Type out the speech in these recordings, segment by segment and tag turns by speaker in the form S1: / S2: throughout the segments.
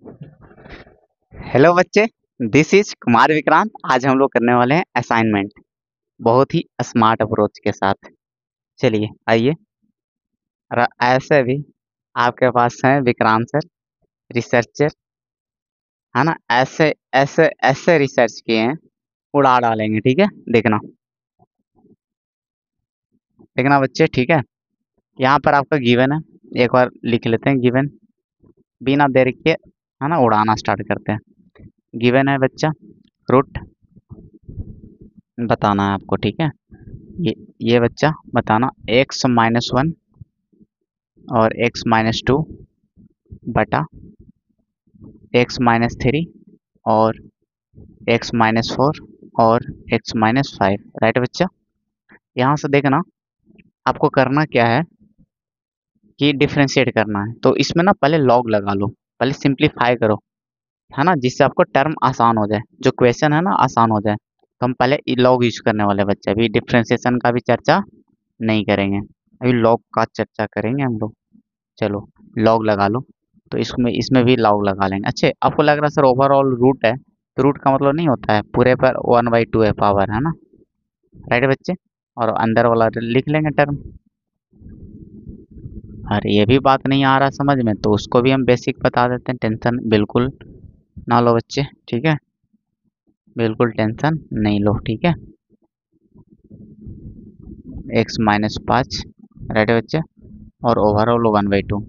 S1: Hello बच्चे। This is Kumar Vikrant. आज हम लोग करने वाले हैं असाइनमेंट, बहुत ही स्मार्ट अप्रोच के साथ। चलिए आइए। और ऐसे भी आपके पास है विक्रांत सर, रिसर्चर, है ना। ऐसे ऐसे ऐसे रिसर्च किए हैं, उड़ा डालेंगे। ठीक है, देखना देखना बच्चे। ठीक है, यहाँ पर आपका गिवन है, एक बार लिख लेते हैं गिवन, बिना देर के, है ना, उड़ाना स्टार्ट करते हैं। गिवन है बच्चा, रूट बताना है आपको। ठीक है, ये ये बच्चा बताना x-1 और x-2 बटा x-3 और x-4 और x-5। राइट बच्चा, यहाँ से देखना आपको करना क्या है कि डिफ्रेंशिएट करना है। तो इसमें ना पहले लॉग लगा लो, पहले सिंप्लीफाई करो, है ना, जिससे आपको टर्म आसान हो जाए, जो क्वेश्चन है ना आसान हो जाए। तो हम पहले लॉग यूज करने वाले बच्चे, अभी डिफ्रेंशिएशन का भी चर्चा नहीं करेंगे, अभी लॉग का चर्चा करेंगे हम लोग। चलो लॉग लगा लो, तो इसमें इसमें भी लॉग लगा लेंगे। अच्छे, आपको लग रहा है सर ओवरऑल रूट है, तो रूट का मतलब नहीं होता है पूरे पर 1/2 है पावर, है ना। राइट बच्चे, और अंदर वाला लिख लेंगे टर्म। अरे ये भी बात नहीं आ रहा समझ में, तो उसको भी हम बेसिक बता देते हैं, टेंशन बिल्कुल ना लो बच्चे। ठीक है, बिल्कुल टेंशन नहीं लो। ठीक है, x-5, राइट बच्चे, और ओवरऑल 1/2।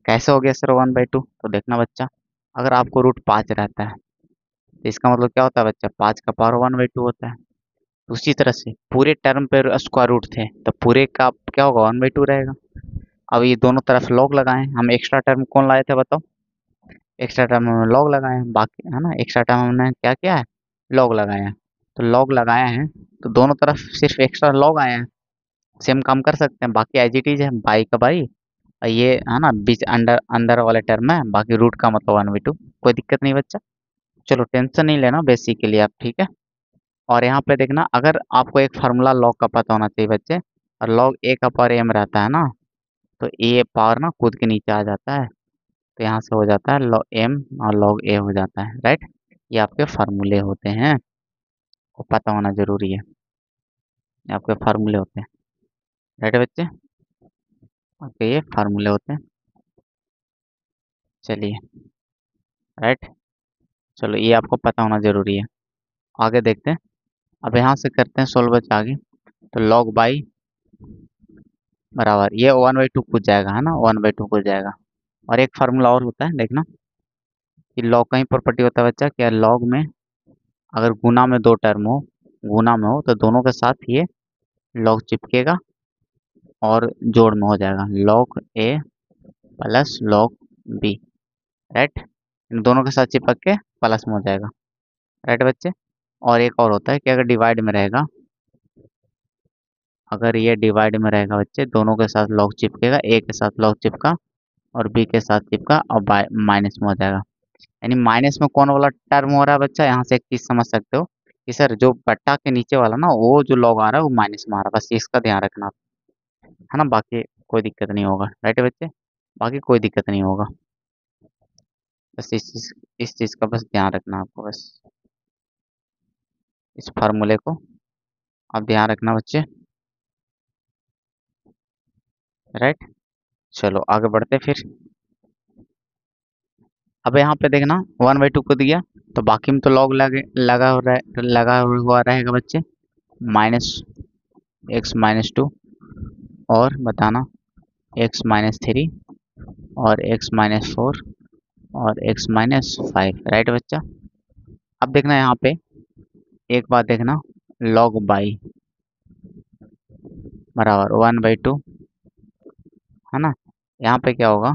S1: कैसे हो गया सर 1/2? तो देखना बच्चा, अगर आपको रूट 5 रहता है तो इसका मतलब क्या होता है बच्चा, 5 का पावर 1/2 होता है। उसी तरह से पूरे टर्म पर स्क्वायर रूट थे, तो पूरे का क्या होगा, 1/2 रहेगा। अब ये दोनों तरफ लॉग लगाए, हम एक्स्ट्रा टर्म कौन लाए थे बताओ, एक्स्ट्रा टर्म हमने लॉग लगाए हैं, बाकी है ना एक्स्ट्रा टर्म हमने क्या किया है, लॉग लगाया है। तो लॉग लगाया है तो दोनों तरफ सिर्फ एक्स्ट्रा लॉग आया है, सेम काम कर सकते हैं, बाकी एज इट इज है, बाई का बाई। और ये है ना बीच अंडर अंदर वाले टर्म है, बाकी रूट का मतलब 1/2, कोई दिक्कत नहीं बच्चा। चलो टेंशन नहीं लेना बेसिक के लिए आप। ठीक है, और यहाँ पे देखना, अगर आपको एक फार्मूला लॉग का पता होना चाहिए बच्चे, और लॉग ए का पावर एम रहता है ना, तो ए पावर ना कूद के नीचे आ जाता है, तो यहाँ से हो जाता है लॉग एम और लॉग ए हो जाता है। राइट, ये आपके फार्मूले होते हैं, को पता होना जरूरी है, ये आपके फार्मूले होते हैं। राइट बच्चे, आपके ये फार्मूले होते हैं। चलिए, राइट, चलो ये आपको पता होना जरूरी है। आगे देखते हैं, अब यहाँ से करते हैं सोल्व बच्चे आगे। तो लॉग बाई बराबर ये 1/2 कूद जाएगा, है ना, 1/2 कूद जाएगा। और एक फार्मूला और होता है देखना, कि लॉग का ही प्रॉपर्टी होता है बच्चा, क्या लॉग में अगर गुना में दो टर्म हो, गुना में हो तो दोनों के साथ ये लॉग चिपकेगा और जोड़ में हो जाएगा, लॉग ए प्लस लॉग बी। राइट, इन दोनों के साथ चिपक के प्लस में हो जाएगा। राइट बच्चे, और एक और होता है कि अगर डिवाइड में रहेगा, अगर ये डिवाइड में रहेगा बच्चे, दोनों के साथ लॉग चिपकेगा, ए के साथ लॉग चिपका और बी के साथ चिपका और माइनस में हो जाएगा। यानी माइनस में कौन वाला टर्म हो रहा है बच्चा, यहाँ से एक चीज समझ सकते हो कि सर जो बट्टा के नीचे वाला ना, वो जो लॉग आ रहा है वो माइनस में आ रहा है, बस इसका ध्यान रखना आप, है ना। बाकी कोई दिक्कत नहीं होगा। राइट बच्चे, बाकी कोई दिक्कत नहीं होगा, बस इस चीज का बस ध्यान रखना आपको, बस इस फार्मूले को आप ध्यान रखना बच्चे। राइट, चलो आगे बढ़ते फिर। अब यहाँ पे देखना 1/2 को दिया, तो बाकी में तो लॉग लगा हुआ रहेगा बच्चे, माइनस x-2, और बताना x-3 और x-4 और x-5। राइट बच्चा, अब देखना यहाँ पे एक बात देखना, लॉग बाई बराबर 1/2, है ना। यहाँ पे क्या होगा,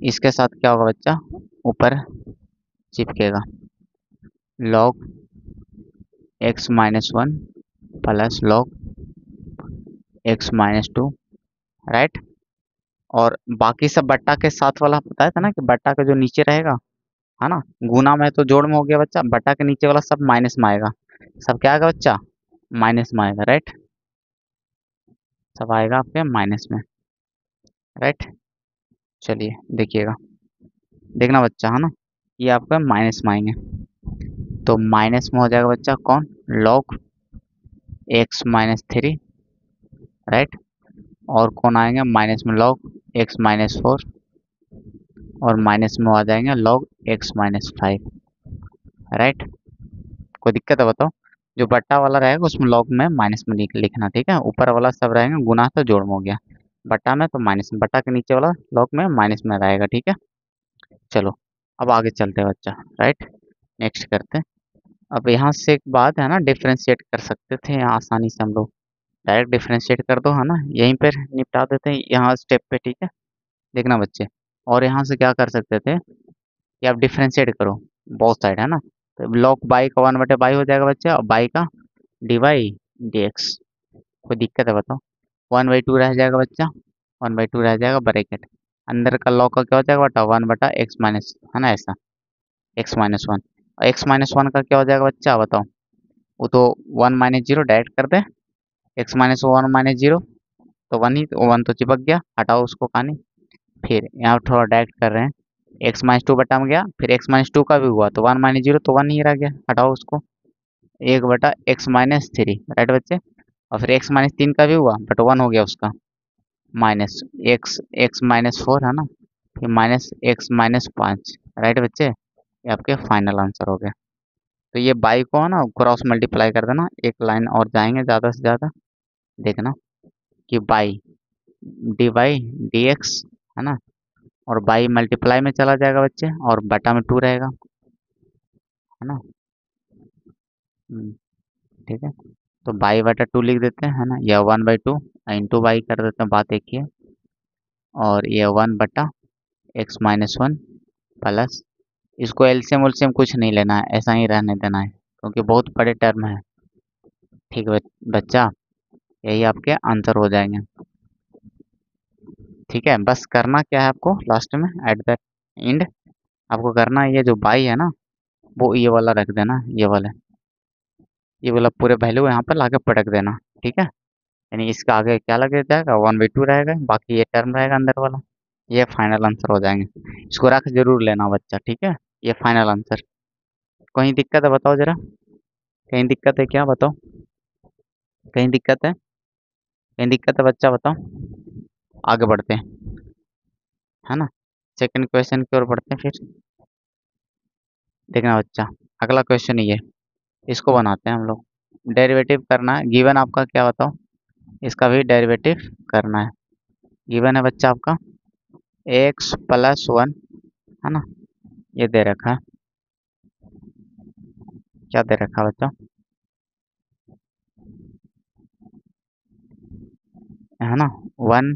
S1: इसके साथ क्या होगा बच्चा, ऊपर चिपकेगा log x-1 plus log x-2। Right, और बाकी सब बट्टा के साथ वाला बताया था ना, कि बट्टा के जो नीचे रहेगा, है ना, गुना में तो जोड़ में हो गया बच्चा, बट्टा के नीचे वाला सब माइनस में आएगा, सब क्या आएगा बच्चा, माइनस में आएगा। राइट, सब आएगा आपके माइनस में। राइट, चलिए देखिएगा, देखना बच्चा, है ना। ये आपका माइनस में आएंगे, तो माइनस में हो जाएगा बच्चा कौन, log x minus three, right. और कौन आएंगे माइनस में, लॉग एक्स माइनस फोर, और माइनस में आ जाएंगे log x minus five, right. कोई दिक्कत है बताओ। जो बट्टा वाला रहेगा उसमें लॉग में माइनस में लिखना, ठीक है। ऊपर वाला सब रहेगा गुना तो जोड़ में हो गया, बट्टा में तो माइनस में, बट्टा के नीचे वाला लॉग में माइनस में रहेगा, ठीक है। चलो अब आगे चलते हैं बच्चा, राइट। नेक्स्ट करते हैं। अब यहाँ से एक बात है ना, डिफ्रेंशिएट कर सकते थे यहाँ आसानी से हम लोग, डायरेक्ट डिफ्रेंशिएट कर दो है ना, यहीं पर निपटा देते हैं यहाँ स्टेप पे, ठीक है। देखना बच्चे, और यहाँ से क्या कर सकते थे कि आप डिफ्रेंशिएट करो बोथ साइड, है ना। तो लॉग बाई का वन बटे बाई हो जाएगा बच्चे, और बाई का डी वाई डी एक्स। कोई दिक्कत है बताओ। वन बाई टू रह जाएगा बच्चा, वन बाई टू रह जाएगा ब्रैकेट, अंदर का लॉग का क्या हो जाएगा बटा वन बटा एक्स माइनस, है ना ऐसा, x minus one. X minus one का क्या हो जाएगा बच्चा बताओ, वो तो वन माइनस जीरो डायरेक्ट कर दे, x minus one minus zero, तो वन ही, वन तो चिपक गया, हटाओ उसको कहानी। फिर यहाँ थोड़ा डायरेक्ट कर रहे हैं, एक्स माइनस टू बटा में गया, फिर एक्स माइनस टू का भी हुआ तो वन माइनस जीरो, तो वन ही रह गया, हटाओ उसको, एक बटा एक्स माइनस थ्री, राइट बच्चे। और फिर एक्स माइनस तीन का भी हुआ बट वन हो गया उसका, minus x x minus four, है ना। फिर माइनस एक्स माइनस पाँच, राइट बच्चे। ये आपके फाइनल आंसर हो गया। तो ये बाई को है ना क्रॉस मल्टीप्लाई कर देना, एक लाइन और जाएंगे ज़्यादा से ज़्यादा, देखना कि by D Y D X, है ना, और बाई मल्टीप्लाई में चला जाएगा बच्चे, और बटा में टू रहेगा, है ना। ठीक है, तो बाई बटा टू लिख देते हैं, है ना, या one by two into by कर देते हैं, बात एक ही है। और ये वन बटा एक्स माइनस वन प्लस, इसको एलसीएम उलसीएम कुछ नहीं लेना है, ऐसा ही रहने देना है क्योंकि बहुत बड़े टर्म है। ठीक है बच्चा, यही आपके आंसर हो जाएंगे। ठीक है, बस करना क्या है आपको लास्ट में एट द एंड, आपको करना है ये जो बाई है ना, वो ये वाला रख देना, ये वाला पूरे वैल्यू यहाँ पर लाके पटक देना, ठीक है। यानी इसका आगे क्या लगे जाएगा, वन बाई टू रहेगा, बाकी ये टर्म रहेगा अंदर वाला, ये फाइनल आंसर हो जाएंगे। इसको रख जरूर लेना बच्चा, ठीक है। ये फाइनल आंसर। कहीं दिक्कत है बताओ जरा, कहीं दिक्कत है क्या बताओ, कहीं दिक्कत है, कहीं दिक्कत है बच्चा बताओ। आगे बढ़ते हैं, है ना, सेकंड क्वेश्चन की ओर बढ़ते हैं फिर। देखना बच्चा, अगला क्वेश्चन ये, इसको बनाते हैं हम लोग। डेरिवेटिव करना है, गिवन आपका क्या बताओ, इसका भी डेरिवेटिव करना है। गिवन है बच्चा आपका एक्स प्लस वन, है ना, ये दे रखा है, क्या दे रखा है बच्चा, है ना, वन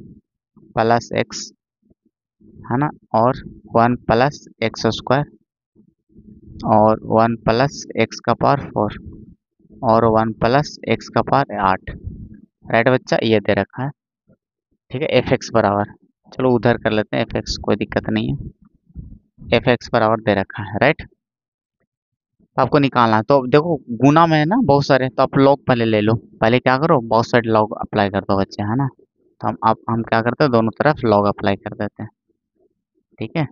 S1: प्लस एक्स, है ना, और वन प्लस एक्स स्क्वायर, और वन प्लस एक्स का पावर फोर, और वन प्लस एक्स का पावर आठ, राइट बच्चा, ये दे रखा है। ठीक है, एफ एक्स बराबर, चलो उधर कर लेते हैं एफ एक्स, कोई दिक्कत नहीं है, एफ एक्स बराबर दे रखा है, राइट। आपको निकालना है, तो देखो गुना में है ना बहुत सारे, तो आप लॉग पहले ले लो, पहले क्या करो बहुत सारे लॉग अप्लाई कर दो बच्चे, है ना। तो हम क्या करते हैं, दोनों तरफ लॉग अप्लाई कर देते हैं, ठीक है,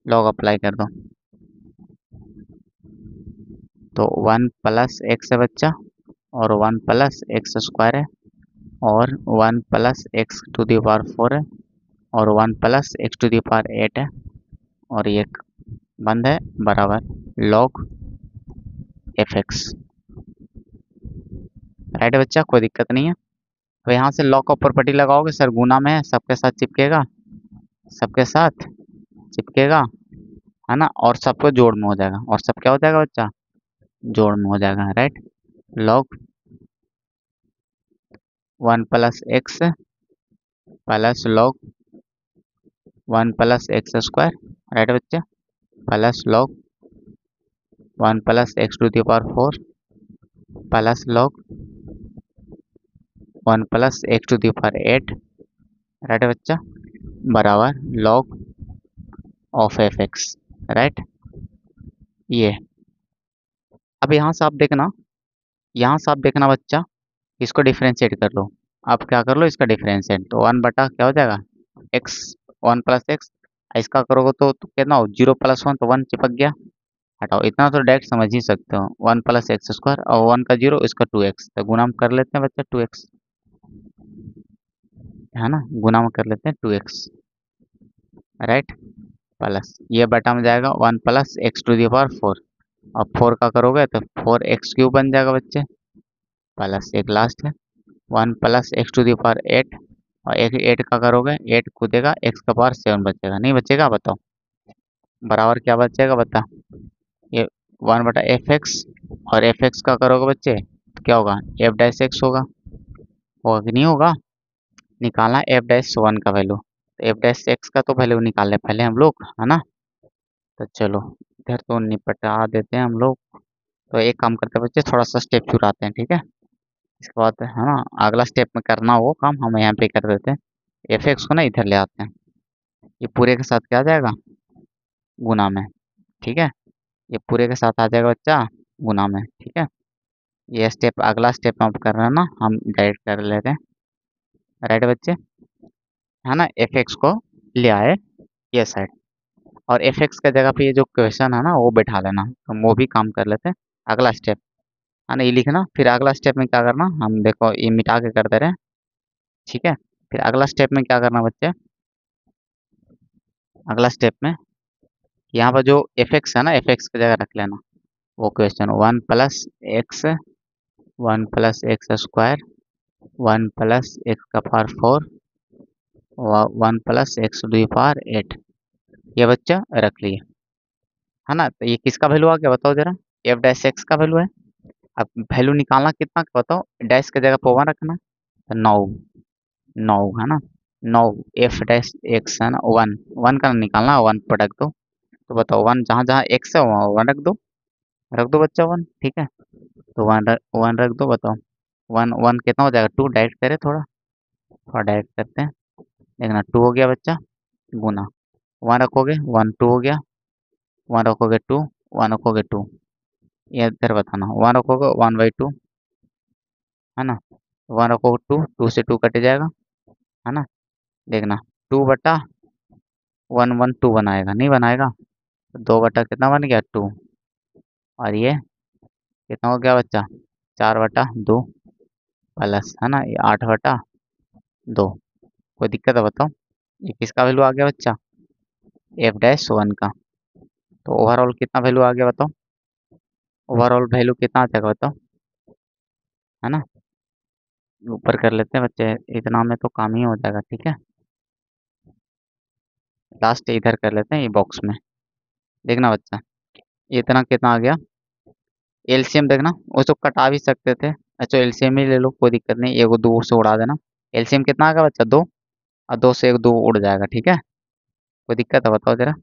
S1: लॉग अप्लाई कर दो। तो वन प्लस एक्स है बच्चा, और वन प्लस एक्स स्क्वायर है, और one plus x to the power four है, और one plus x to the power eight है, और ये बंद है बराबर लॉग एफ एक्स, राइट बच्चा, कोई दिक्कत नहीं है। तो यहाँ से लॉग का प्रॉपर्टी लगाओगे, सर गुना में है सबके साथ चिपकेगा, सबके साथ चिपकेगा, है ना, और सबको जोड़ में हो जाएगा, और सब क्या हो जाएगा बच्चा, जोड़ में हो जाएगा, right. Log one plus x plus log one plus x square, right बच्चे, plus log one plus x to the power four, plus log one plus x to the power eight, right बच्चा, बराबर log of f x, right. ये अब यहाँ से आप देखना बच्चा, इसको डिफ्रेंशिएट कर लो, आप क्या कर लो इसका डिफ्रेंशिएट, तो वन बटा क्या हो जाएगा एक्स, वन प्लस एक्स, इसका करोगे तो कितना हो, 0 + 1 तो 1 चिपक गया। हटाओ, इतना तो डायरेक्ट समझ ही सकते हो, 1 + x² और 1 का 0, इसका 2x, तो गुना में कर लेते हैं बच्चा 2x, है ना, गुना में कर लेते हैं 2x, राइट। प्लस ये बटा में जाएगा 1 + x⁴, और 4 का करोगे तो 4x³ बन जाएगा बच्चे, प्लस एक लास्ट है 1 + x⁴, और एक 8 का करोगे 8 कूदेगा x⁴ बचेगा, नहीं बचेगा बताओ, बराबर क्या बचेगा बता, ये 1/f(x), और f(x) का करोगे बच्चे तो क्या होगा, f'(x) होगा कि नहीं होगा, निकालना f'(1) का वैल्यू, तो f'(x) का तो वैल्यू निकाल ले पहले हम लोग, है ना। तो चलो इधर तो निपटा देते हैं हम लोग। तो एक काम करते हैं बच्चे, थोड़ा सा स्टेप चुराते हैं, ठीक है। इसके बाद है ना, अगला स्टेप में करना वो काम हम यहाँ पे कर देते हैं, f(x) को ना इधर ले आते हैं, ये पूरे के साथ क्या आ जाएगा, गुना में, ठीक है। ये पूरे के साथ आ जाएगा बच्चा गुना में, ठीक है। ये स्टेप अगला स्टेप में कर रहे हैं ना, हम डायरेक्ट कर लेते हैं, राइट बच्चे, है ना। f(x) को ले आए ये साइड, और f(x) के जगह पे ये जो क्वेश्चन है ना वो बैठा लेना, तो वो भी काम कर लेते हैं। अगला स्टेप है ना, ये लिखना, फिर अगला स्टेप में क्या करना, हम देखो ये मिटा के कर दे रहे हैं, ठीक है। फिर अगला स्टेप में क्या करना बच्चे, अगला स्टेप में यहाँ पर जो f(x) है ना, f(x) की जगह रख लेना वो question, 1 + x, 1 + x², 1 + x⁴, 1 + x⁴, ये बच्चा रख लिए, है ना। तो ये किसका वैल्यू आ गया बताओ जरा, f'(x) का वैल्यू है। अब वैल्यू निकालना कितना का बताओ, डैश की जगह पर 1 रखना, तो 9, 9 है ना, 9 f'(x) है ना, 1, 1 का निकालना, 1 पर रख दो, तो बताओ 1 जहाँ जहाँ x है वहाँ 1 रख दो बच्चा 1, ठीक है। तो 1 रख दो, बताओ 1 1 कितना हो जाएगा, 2, डायरेक्ट करें थोड़ा, थोड़ा डायरेक्ट करते हैं, देखना 2 हो गया बच्चा, गुना 1 रखोगे 1 2 हो गया, 1 रखोगे 2, 1 रखोगे 2, ये इधर बताना, 1 रखोगे 1/2, है ना, 1 रखोगे 2, 2 से 2 कट जाएगा, है ना, देखना 2/1 1 2 बनाएगा, नहीं बनाएगा, तो 2 कितना बन गया 2, और ये कितना हो गया बच्चा 4/2, प्लस है ना ये 8/2, कोई दिक्कत है बताओ, ये किसका वैल्यू आ गया बच्चा, f'(1) का। तो ओवरऑल कितना वैल्यू आ गया बताओ, ओवरऑल वैल्यू कितना आ जाएगा बताओ, है ना। ऊपर कर लेते हैं बच्चे, इतना में तो काम ही हो जाएगा, ठीक है। लास्ट इधर कर लेते हैं ये बॉक्स में, देखना बच्चा ये इतना कितना आ गया, एलसीएम देखना, उसको कटा भी सकते थे, अच्छा एलसीएम ही ले लो, कोई दिक्कत नहीं, एगो 2 से उड़ा देना, एलसीएम कितना आ गया बच्चा 2, और 2 से एक 2 उड़ जाएगा, ठीक है। कोई दिक्कत है बताओ जरा,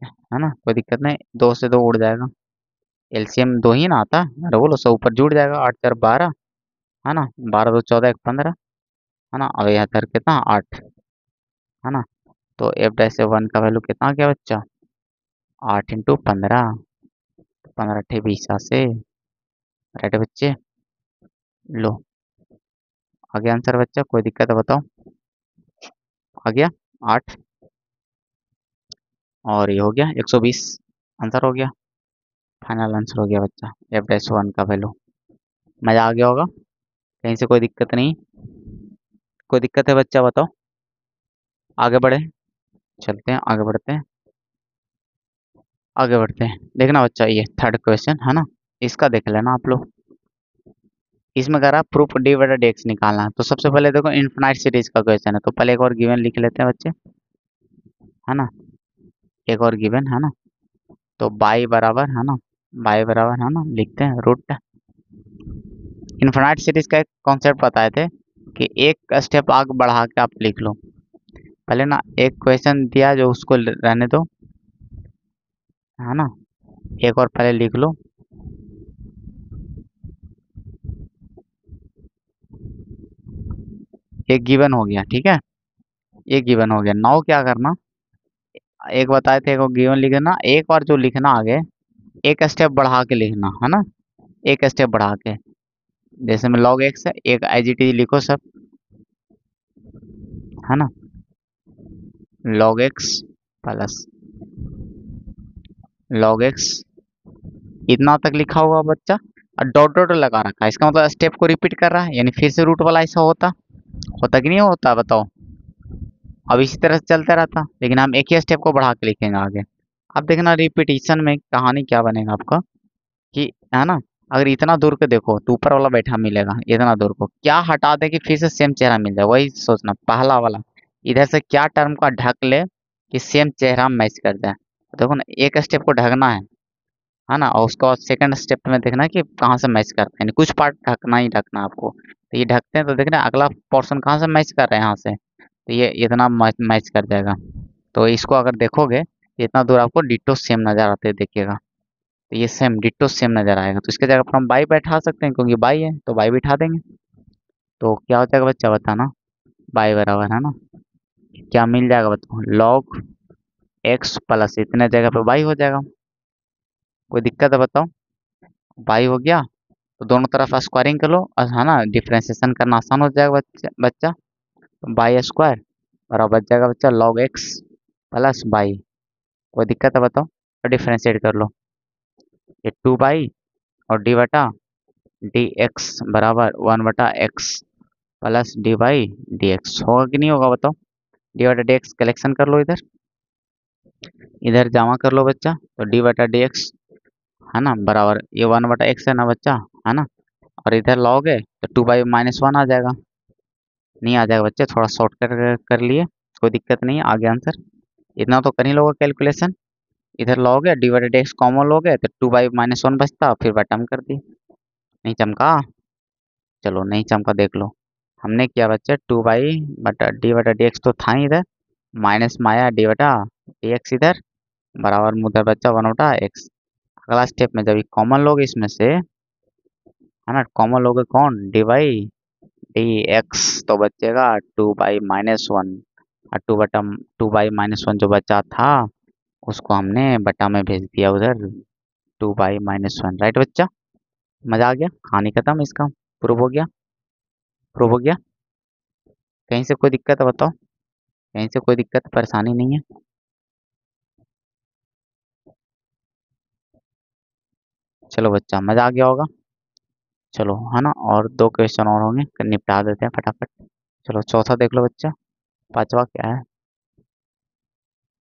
S1: है ना, कोई दिक्कत नहीं, 2 से 2 उड़ जाएगा, एलसीएम 2 ही ना आता, अरे बोलो सब ऊपर जुड़ जाएगा, 8 4 12, है ना, 12 2 14 1 15, है ना, अब यहाँ तर कितना 8, है ना। तो f'(1) का वैल्यू कितना आ गया बच्चा, 8 × 15, 15 × 8 = 20 से, राइट बच्चे, लो आ गया आंसर बच्चा, कोई दिक्कत है बताओ, आ गया 8, और ये हो गया 120, आंसर हो गया, फाइनल आंसर हो गया बच्चा, f'(1) का वैल्यू। मजा आ गया होगा, कहीं से कोई दिक्कत नहीं, कोई दिक्कत है बच्चा बताओ, आगे बढ़े, चलते हैं आगे बढ़ते हैं, आगे बढ़ते हैं, देखना बच्चा ये थर्ड क्वेश्चन है ना, इसका देख लेना आप लोग, इसमें कह रहा प्रूफ d/dx निकालना है, तो सबसे पहले देखो इन्फिनाइट सीरीज का क्वेश्चन है, तो पहले एक और गिवन लिख लेते हैं बच्चे, है ना, एक और गिवन है ना, तो बाई बराबर है ना, बाई बराबर है ना, लिखते हैं रूट, इन्फिनाइट सीरीज का एक कॉन्सेप्ट बताए थे कि एक स्टेप आगे बढ़ा के आप लिख लो, पहले ना एक क्वेश्चन दिया जो उसको रहने दो, है ना, एक और पहले लिख लो, एक गिवन हो गया, ठीक है, एक गिवन हो गया, नाउ क्या करना, एक बताए थे एक गिवन लिखना, एक बार जो लिखना आगे एक स्टेप बढ़ा के लिखना, है ना, एक स्टेप बढ़ा के, जैसे में log x है, एक IGT लिखो सब, है ना, log x plus log x, इतना तक लिखा हुआ बच्चा, और डॉट डॉट लगा रखा है, इसका मतलब स्टेप को रिपीट कर रहा है, यानी फिर से रूट वाला ऐसा होता होता कि नहीं होता बताओ। अब इसी तरह से चलता रहता, लेकिन हम एक ही स्टेप को बढ़ा के लिखेंगे आगे। अब देखना रिपीटिशन में कहानी क्या बनेगा आपका, कि है ना, अगर इतना दूर को देखो तो ऊपर वाला बैठा मिलेगा, इतना दूर को क्या हटा दे कि फिर से सेम चेहरा मिल जाए, वही सोचना पहला वाला। इधर से क्या टर्म का ढक ले कि सेम चेहरा मैच कर जाए। तो देखो ना, एक स्टेप को ढकना है ना, और उसके बाद सेकंड स्टेप में देखना है कि कहाँ से मैच करते हैं, यानी कुछ पार्ट ढकना ही ढकना आपको। तो ये ढकते हैं तो देखना अगला पोर्शन कहाँ से मैच कर रहे हैं, यहाँ से, तो ये इतना मैच कर जाएगा। तो इसको अगर देखोगे तो इतना दूर आपको डिट्टो सेम नजर आते देखिएगा। तो ये सेम डिट्टो सेम नजर आएगा, तो इसके जगह पर हम बाई बैठा सकते हैं, क्योंकि बाई है तो बाई बिठा देंगे। तो क्या हो जाएगा बच्चा बताना, बाई बराबर है ना, क्या मिल जाएगा बताओ, लॉग एक्स प्लस इतने जगह पे बाई हो जाएगा। कोई दिक्कत है बताओ, बाई हो गया। तो दोनों तरफ स्क्वायरिंग कर लो, और है ना डिफ्रेंसिएशन करना आसान हो जाएगा बच्चा। तो बाई स्क्वायर बराबर बच जाएगा बच्चा लॉग एक्स प्लस बाई। कोई दिक्कत है बताओ, और डिफ्रेंशिएट कर लो, ये 2 बाई और डी बटा डी एक्स बराबर 1/x plus D by D x, होगा कि नहीं होगा बताओ। डी बटा डी एक्स कलेक्शन कर लो, इधर इधर जमा कर लो बच्चा, तो डी बटा डी एक्स है ना बराबर ये 1/x है ना बच्चा, है ना, और इधर लॉग है तो 2 बाई -1 आ जाएगा। नहीं आ जाएगा बच्चे, थोड़ा शॉर्ट कर लिए, कोई दिक्कत नहीं है, आगे आंसर इतना तो कर ही लोगे कैलकुलेशन। इधर लॉग है डिवाइडेड एक्स कॉमन लॉग है, तो 2 बाई -1 बचता, फिर बटम कर दिए। नहीं चमका, चलो नहीं चमका देख लो। हमने किया बच्चे 2 बाई डी बटा डी एक्स तो था ही इधर, माइनस माया डी बटा डी एक्स इधर बराबर में उधर बच्चा 1/x। अगला स्टेप में जब ये कॉमन लोग इसमें से, है ना, कॉमन लोग कौन, डी बाई डी एक्स, तो बचेगा 2 बाई -1, और 2 बाई -1 जो बचा था उसको हमने बटा में भेज दिया उधर, 2 बाई -1, राइट बच्चा। मजा आ गया, कहानी खत्म, इसका प्रूव हो गया, प्रूव हो गया। कहीं से कोई दिक्कत है बताओ, कहीं से कोई दिक्कत परेशानी नहीं है। चलो बच्चा मजा आ गया होगा। चलो है ना, और 2 क्वेश्चन और होंगे, फिर निपटा देते हैं फटाफट। चलो चौथा देख लो बच्चा, पांचवा क्या है।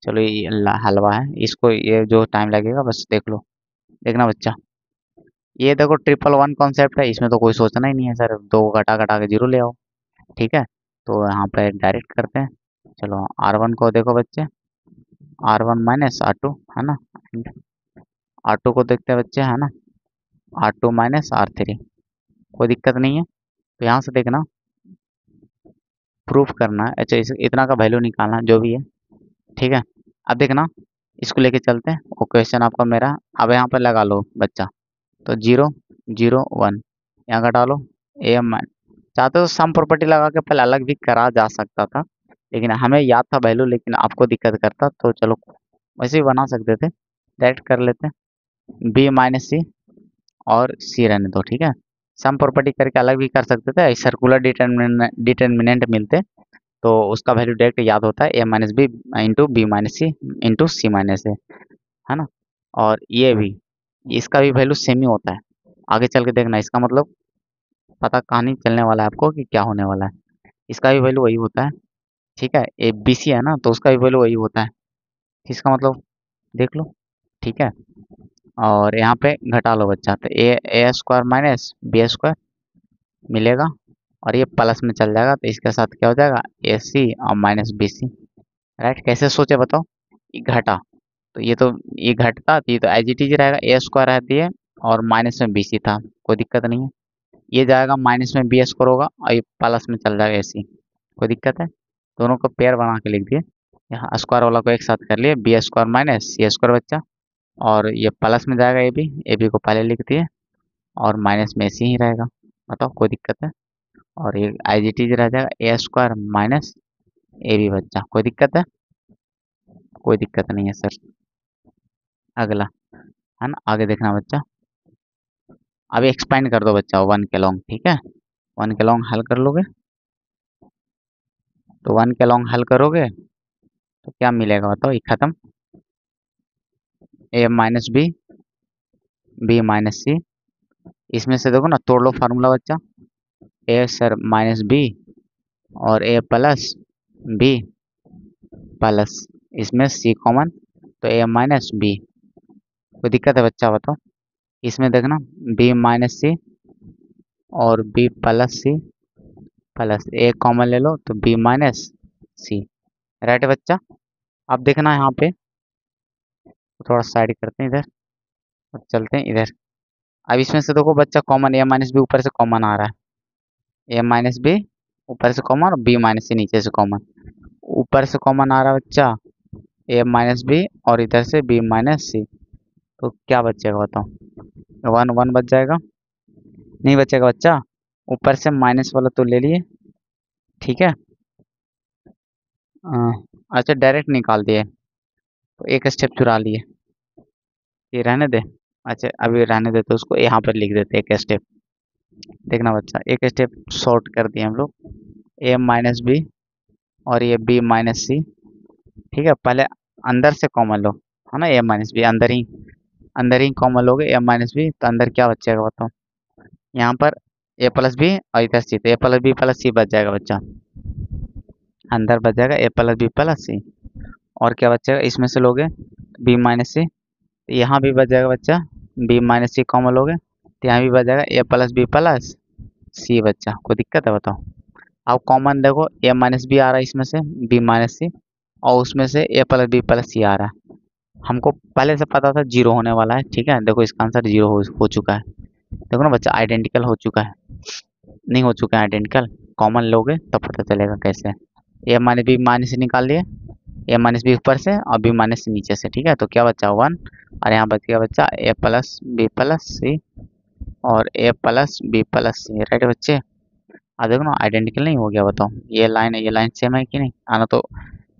S1: चलो ये हलवा है, इसको ये जो टाइम लगेगा बस देख लो। देखना बच्चा, ये देखो 111 कॉन्सेप्ट है, इसमें तो कोई सोचना ही नहीं है सर, दो घटा घटा के जीरो ले आओ, ठीक है। तो यहाँ पे डायरेक्ट करते हैं। चलो R1 को देखो बच्चे, R1 - R2 है ना, R2 को देखते हैं बच्चे, है ना, R2 - R3, कोई दिक्कत नहीं है। तो यहाँ से देखना, प्रूफ करना है, अच्छा इस इतना का वैल्यू निकालना जो भी है, ठीक है। अब देखना, इसको लेके चलते हैं, वो क्वेश्चन आपका मेरा, अब यहाँ पर लगा लो बच्चा, तो 0 0 1 यहाँ घटा लो, AM चाहते तो सम प्रॉपर्टी लगा के पहले अलग भी करा जा सकता था, लेकिन हमें याद था वैल्यू, लेकिन आपको दिक्कत करता, तो चलो वैसे भी बना सकते थे, डायरेक्ट कर लेते हैं, B - C और C रहने दो, ठीक है। सम प्रॉपर्टी करके अलग भी कर सकते थे, सर्कुलर डिटर्मिनेंट मिलते तो उसका वैल्यू डायरेक्ट याद होता है, A - B into B - C into C - A, है ना। और ये भी, इसका भी वैल्यू सेम ही होता है, आगे चल के देखना, इसका मतलब पता कहानी चलने वाला है आपको कि क्या होने वाला है। इसका भी वैल्यू वही होता है, ठीक है, ABC है ना, तो उसका भी वैल्यू वही होता है, इसका मतलब देख लो, ठीक है। और यहाँ पे घटा लो बच्चा, तो ए स्क्वायर -B² मिलेगा, और ये प्लस में चल जाएगा, तो इसके साथ क्या हो जाएगा, AC और -BC, राइट। कैसे सोचे बताओ, ये घटा, तो ये घटता, तो ये तो एज इट इज रहेगा, A² रहती है, और माइनस में BC था, कोई दिक्कत नहीं है। ये जाएगा माइनस में B² होगा, और ये प्लस में चल जाएगा AC, कोई दिक्कत है। दोनों को पेयर बना के लिख दिए, यहाँ स्क्वायर वाला को एक साथ कर लिए, B² माइनस C² बच्चा, और ये प्लस में जाएगा AB को पहले लिख दिए, और माइनस में AC ही रहेगा, बताओ कोई दिक्कत है। और ये IGT रह जाएगा, A² माइनस AB बच्चा, कोई दिक्कत है, कोई दिक्कत नहीं है सर। अगला, है ना, आगे देखना बच्चा, अभी एक्सपेंड कर दो बच्चा 1 के लॉन्ग, ठीक है, 1 के लॉन्ग हल कर लोगे, तो 1 के लॉन्ग हल करोगे तो क्या मिलेगा बताओ, ये खत्म। ए माइनस बी, बी माइनस सी। इसमें से देखो ना, तोड़ लो फार्मूला बच्चा। ए सर माइनस बी और ए प्लस बी प्लस, इसमें सी कॉमन, तो ए माइनस बी। कोई दिक्कत है बच्चा बताओ? इसमें देखना, बी माइनस सी और बी प्लस सी प्लस, ए कॉमन ले लो तो बी माइनस सी। राइट है बच्चा? अब देखना यहाँ पे, तो थोड़ा साइड करते हैं इधर और चलते हैं इधर। अब इसमें से देखो बच्चा, कॉमन ए माइनस बी ऊपर से कॉमन आ रहा है। ए माइनस बी ऊपर से कॉमन और बी माइनस सी नीचे से कॉमन। ऊपर से कॉमन आ रहा है बच्चा ए माइनस बी और इधर से बी माइनस सी। तो क्या बचेगा बताओ? वन वन बच जाएगा? नहीं बचेगा बच्चा, ऊपर से माइनस वाला तो ले लिए, ठीक है। अच्छा डायरेक्ट निकाल दिए, तो एक स्टेप चुरा लिए, ये रहने दे। अच्छा अभी रहने दे, तो उसको यहाँ पर लिख देते एक स्टेप। देखना बच्चा, एक स्टेप शॉर्ट कर दिए हम लोग। ए माइनस बी और ये बी माइनस सी, ठीक है। पहले अंदर से कॉमन लो, है ना, ए माइनस बी अंदर ही कॉमन लोगे ए माइनस बी, तो अंदर क्या बचेगा बताओ? यहाँ पर ए प्लस बी और इधर सी, तो ए प्लस बी प्लस सी बच जाएगा बच्चा। अंदर बच जाएगा ए प्लस बी प्लस सी। और क्या बचेगा इसमें से लोगे? बी माइनस सी, यहाँ भी बच जाएगा बच्चा। बी माइनस सी कॉमन लोगे तो यहाँ भी बच जाएगा ए प्लस बी प्लस सी बच्चा। कोई दिक्कत है बताओ? अब कॉमन देखो, ए माइनस बी आ रहा है इसमें से, बी माइनस सी, और उसमें से ए प्लस बी प्लस सी आ रहा है। हमको पहले से पता था जीरो होने वाला है, ठीक है। देखो इसका आंसर जीरो हो चुका है। देखो ना बच्चा, आइडेंटिकल हो चुका है। नहीं हो चुका है आइडेंटिकल? कॉमन लोगे तब पता चलेगा कैसे। ए माइनस बी माइनस सी निकाल लिए, ए माइनस बी ऊपर से और बी माइनस सी नीचे से, ठीक है। तो क्या बचा? वन। और यहाँ बच गया बच्चा ए प्लस बी प्लस सी और ए प्लस बी प्लस सी। राइट बच्चे? अब देखो ना, आइडेंटिकल नहीं हो गया बताओ? ये लाइन सेम है कि नहीं? आना तो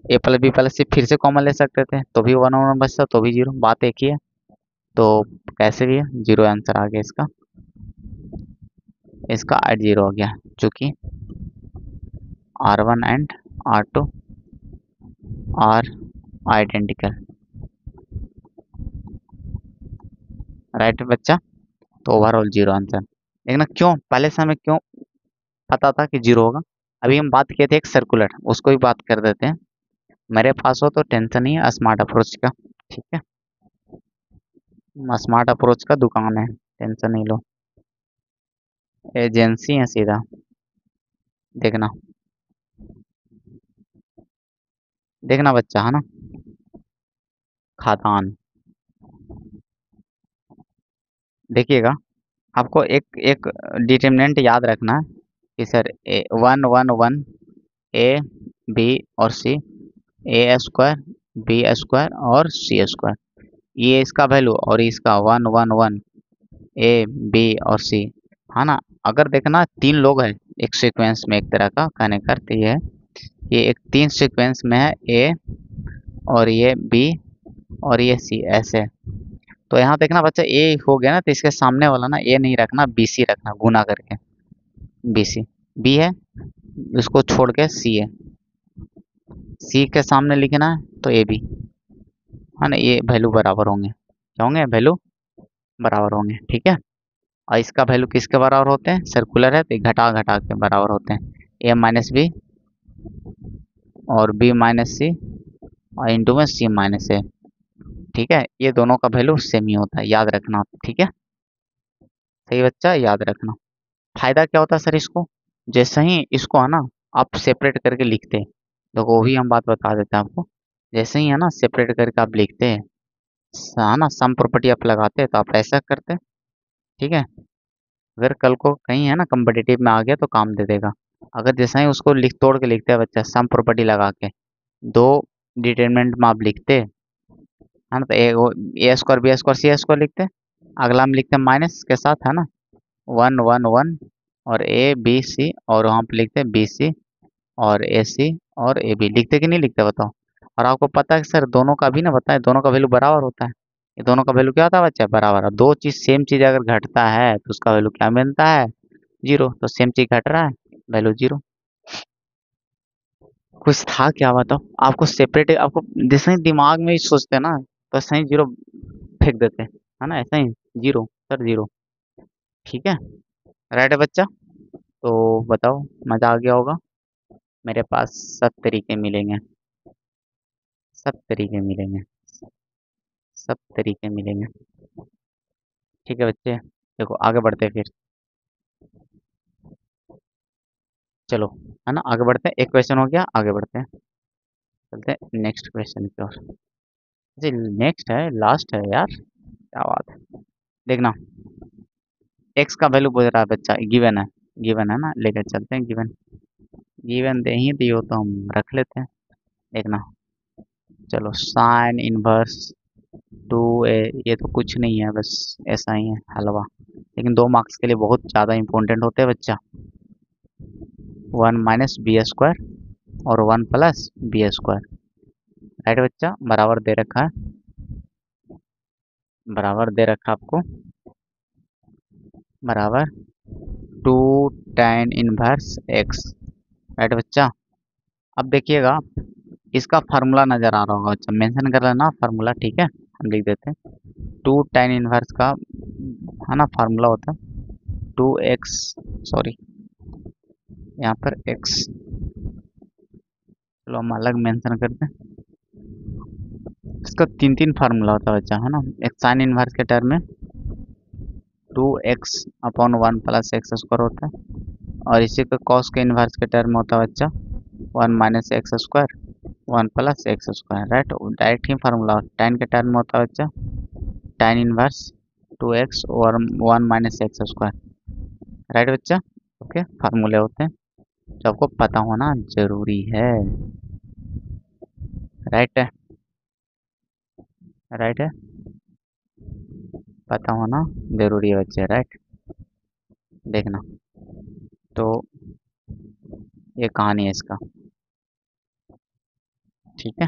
S1: ए प्लस बी प्लस सी फिर से कॉमन ले सकते थे, तो भी वन वन बचता, तो भी जीरो, बात एक ही है। तो कैसे भी है, जीरो आंसर आ गया इसका। इसका एट जीरो हो गया, चूंकि R one and R two are identical. Right बच्चा? तो ओवरऑल जीरो आंसर। लेकिन क्यों, पहले से हमें क्यों पता था कि जीरो होगा? अभी हम बात किए थे एक सर्कुलर, उसको भी बात कर देते हैं। मेरे पास हो तो टेंशन नहीं है स्मार्ट अप्रोच का, ठीक है। स्मार्ट अप्रोच का दुकान है, टेंशन नहीं लो। एजेंसी है सीधा। देखना, देखना बच्चा, है ना, खातान। देखिएगा, आपको एक एक डिटर्मिनेंट याद रखना है कि sir A one one one, A B और C, A square B square और सी स्क्वायर, ये इसका वैल्यू, और इसका one one one, A B और सी, है ना। अगर देखना तीन लोग हैं एक सीक्वेंस में, एक तरह का कहने का अर्थ ये है, ये एक तीन सीक्वेंस में है, ए और ये बी और ये सी, ऐसे। तो यहाँ देखना बच्चा, ए हो गया ना, तो इसके सामने वाला ना ए नहीं रखना, बी सी रखना, गुना करके। बी सी, बी है, उसको छोड़ के सी है, सी के सामने लिखना है तो ए बी, है ना। ये वैल्यू बराबर होंगे, क्या होंगे? वैल्यू बराबर होंगे, ठीक है। और इसका वैल्यू किसके बराबर होते हैं? सर्कुलर है तो ये घटा घटा के बराबर होते हैं, ए माइनस बी और बी माइनस सी और इंटू में सी माइनस ए, ठीक है। ये दोनों का वैल्यू सेम ही होता है, याद रखना, ठीक है। सही बच्चा, याद रखना। फायदा क्या होता है सर इसको? जैसे ही इसको है ना आप सेपरेट करके लिखते हैं, तो वो भी हम बात बता देते हैं आपको। जैसे ही है ना सेपरेट करके आप लिखते हैं, है ना, सम प्रॉपर्टी आप लगाते हैं, तो आप ऐसा करते हैं, ठीक है। अगर कल को कहीं है ना कम्पिटिटिव में आ गया तो काम दे देगा। अगर जैसा ही उसको लिख तोड़ के लिखते हैं बच्चा, सम प्रॉपर्टी लगा के, दो डिटरमिनेंट में आप लिखते हैं, है ना, तो ए स्क्वायर बी स्क्वायर सी स्क्वायर लिखते हैं। अगला में लिखते हैं माइनस के साथ, है ना, वन वन वन और ए बी सी, और वहाँ पे लिखते हैं बी सी और ए सी और ए बी, लिखते कि नहीं लिखते बताओ? और आपको पता है कि सर दोनों का भी ना बताए, दोनों का वैल्यू बराबर होता है। ये दोनों का वैल्यू क्या होता है बच्चा? बराबर। और दो चीज सेम चीज अगर घटता है तो उसका वैल्यू क्या बनता है? जीरो। तो सेम चीज घट रहा है, वैल्यू जीरो। कुछ था क्या बताओ? आपको सेपरेट, आपको जैसे ही दिमाग में ही सोचते हैं ना, तो सही जीरो फेंक देते हैं, है ना? ऐसा ही जीरो, सर जीरो। ठीक है, राइट है बच्चा। तो बताओ, मजा आ गया होगा। मेरे पास सब तरीके मिलेंगे, सब तरीके मिलेंगे, सब तरीके मिलेंगे। ठीक है बच्चे, देखो आगे बढ़ते हैं फिर। चलो, है ना, आगे बढ़ते हैं। एक क्वेश्चन हो गया, आगे बढ़ते हैं। चलते हैं नेक्स्ट क्वेश्चन की ओर। जी, नेक्स्ट है, लास्ट है यार, क्या बात है। देखना, एक्स का वैल्यू पूछ रहा है बच्चा, गिवन है। गिवन है ना, लेकर चलते हैं गिवन। गिवन दे ही दियो तो हम रख लेते हैं। देखना, चलो साइन इनवर्स टू ए, ये तो कुछ नहीं है, बस ऐसा ही है हलवा। लेकिन 2 मार्क्स के लिए बहुत ज़्यादा इंपॉर्टेंट होते हैं बच्चा। 1 - b² और 1 + b²। राइट बच्चा, बराबर दे रखा है, बराबर दे रखा आपको, बराबर 2 tan−1 x। राइट बच्चा। अब देखिएगा, इसका फार्मूला नज़र आ रहा होगा बच्चा, मेंशन कर लेना फार्मूला, ठीक है, हम लिख देते हैं। 2 tan−1 का, है ना, फार्मूला होता है 2x, सॉरी यहाँ पर x, चलो हम अलग मेंशन करते हैं। इसका 3 3 फार्मूला होता है बच्चा, है ना। एक साइन इनवर्स के टर्म में 2x/1 + x² होता है, और इसी का कॉस के इन्वर्स के टर्म में होता है बच्चा 1 - x², 1 + x²। राइट, डायरेक्ट ही फार्मूला। tan के टर्म में होता है बच्चा tan इनवर्स 2x और 1 - x²। राइट बच्चा, ओके, फार्मूले होते हैं जो आपको पता होना जरूरी है। राइट है, राइट है, पता होना जरूरी है बच्चे, राइट। देखना, तो ये कहानी है इसका, ठीक है।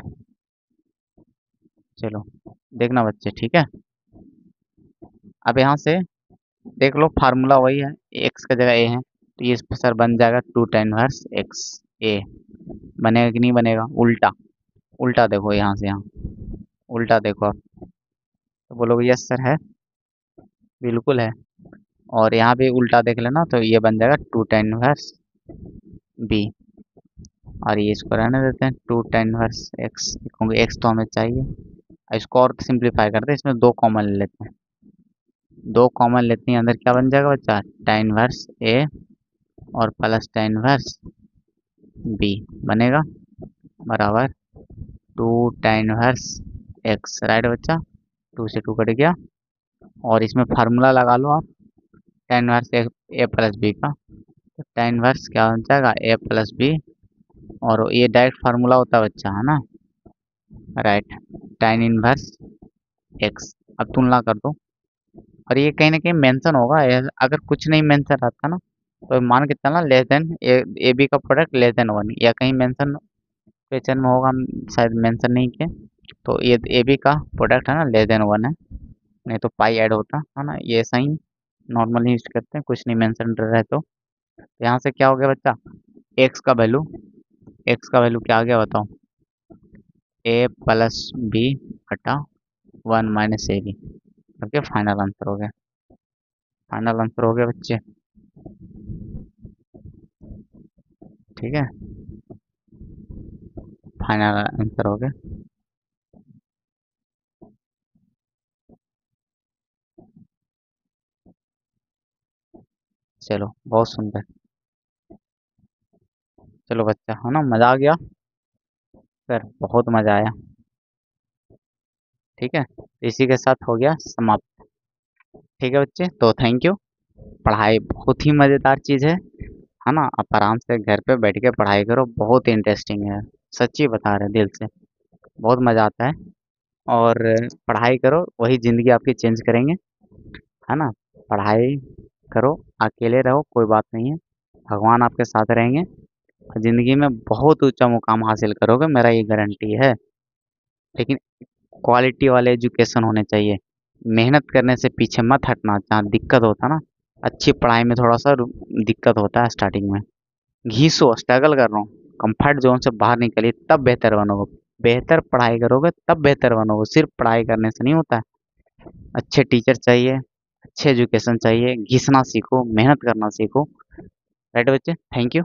S1: चलो, देखना बच्चे, ठीक है। अब यहाँ से देख लो, फार्मूला वही है, एक्स का जगह ए है, तो ये सर बन जाएगा 2 tan−1 x ए। बनेगा कि नहीं बनेगा? उल्टा, उल्टा देखो यहाँ से यहाँ, उल्टा देखो आप, तो बोलोगे यस सर है, बिल्कुल है। और यहाँ भी उल्टा देख लेना, तो ये बन जाएगा 2 tan−1 b। और ये इसको रहने देते हैं 2 tan−1 x, क्योंकि एक्स तो हमें चाहिए। इसको और सिंप्लीफाई करते हैं, इसमें 2 कॉमन ले लेते हैं। 2 कॉमन लेते हैं, अंदर क्या बन जाएगा बच्चा? tan−1 a और प्लस tan−1 b बनेगा, बराबर 2 tan−1 x। राइट बच्चा, 2 से 2 कट गया, और इसमें फार्मूला लगा लो आप tan−1 a प्लस बी का। तो tan−1 क्या बन जाएगा? a प्लस बी, और ये डायरेक्ट फार्मूला होता है बच्चा, है ना। Right, tan−1 x। अब तुलना कर दो, और ये कहीं ना कहीं मेंशन होगा, अगर कुछ नहीं मेंशन रहता ना, तो मान के चलना लेस देन ए बी का प्रोडक्ट लेस देन 1, या कहीं मेंशन क्वेश्चन में होगा, शायद मेंशन नहीं किया। तो ये ए बी का प्रोडक्ट है ना, लेस देन 1 है, नहीं तो पाई ऐड होता है ना। ये सही नॉर्मली यूज करते हैं, कुछ नहीं मेंशन रहे तो। यहाँ से क्या हो गया बच्चा? एक्स का वैल्यू, एक्स का वैल्यू क्या आ गया बताओ? ए प्लस बी बटा 1 - a b। Okay, final answer हो गया, फाइनल आंसर हो गया बच्चे, ठीक है, फाइनल आंसर हो गया। चलो, बहुत सुंदर। चलो बच्चा, है ना, मज़ा आ गया सर, बहुत मज़ा आया। ठीक है, तो इसी के साथ हो गया समाप्त। ठीक है बच्चे, तो थैंक यू। पढ़ाई बहुत ही मज़ेदार चीज़ है ना। आप आराम से घर पे बैठ के पढ़ाई करो, बहुत इंटरेस्टिंग है, सच्ची बता रहे दिल से, बहुत मज़ा आता है। और पढ़ाई करो, वही ज़िंदगी आपकी चेंज करेंगे, है ना। पढ़ाई करो, अकेले रहो, कोई बात नहीं है, भगवान आपके साथ रहेंगे, और ज़िंदगी में बहुत ऊंचा मुकाम हासिल करोगे, मेरा ये गारंटी है। लेकिन क्वालिटी वाले एजुकेशन होने चाहिए, मेहनत करने से पीछे मत हटना। जहाँ दिक्कत होता है ना, अच्छी पढ़ाई में थोड़ा सा दिक्कत होता है स्टार्टिंग में, घीसो, स्ट्रगल कर रहा हूँ, कंफर्ट जोन से बाहर निकलिए, तब बेहतर बनोगे। बेहतर पढ़ाई करोगे तब बेहतर बनोगे, सिर्फ पढ़ाई करने से नहीं होता है। अच्छे टीचर चाहिए, अच्छे एजुकेशन चाहिए, घिसना सीखो, मेहनत करना सीखो। राइट बच्चे, थैंक यू।